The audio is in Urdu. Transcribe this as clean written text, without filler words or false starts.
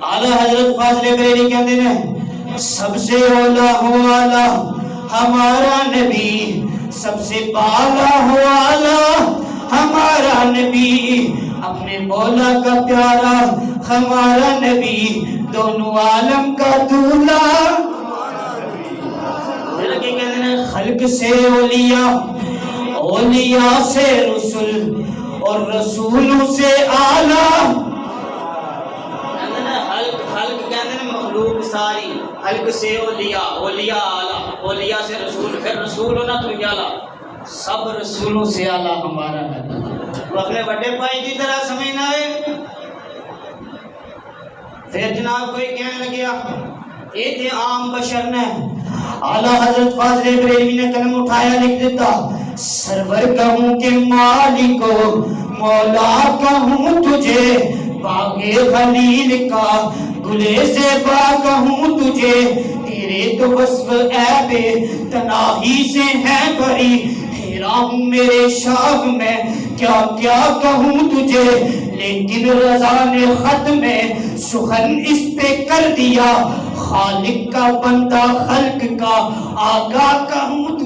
اعلی حضرت فاضل بریلوی کہتے ہیں سب سے اولا ہو اعلی ہمارا نبی، سب سے بالا ہو اعلی ہمارا نبی، اپنے مولا کا پیارا ہمارا نبی، دونوں عالم کا دولا۔ کہتے ہیں خلق سے اولیاء، اولیاء سے رسول، اور رسولوں سے اعلیٰ۔ خلق کہتے ہیں مخلوق ساری، خلق سے اولیاء، اولیاء اعلیٰ، اولیاء سے رسول، پھر رسول ہونا تو اعلیٰ، سب رسولوں سے اعلیٰ ہمارا نبی۔ تو اپنے بڑے بھائی کی طرح سمجھنا ہے۔ پھر جناب کوئی کہنے لگیا یہ تھے عام بشر نے، اعلیٰ حضرت فاضل بریلوی نے قلم اٹھایا لکھ دیتا سرور کہوں کہ مالکو مولا کہوں تجھے، باغ خلیل کا گلے زیبا کہوں تجھے، تیرے تو وصف عیب تناہی سے ہے بری، حیران میرے شاہ میں کیا کیا کہوں تجھے، لیکن رضا نے خط میں سخن اس پہ کر دیا، خالق کا بندہ خلق کا آقا کہوں تجھے۔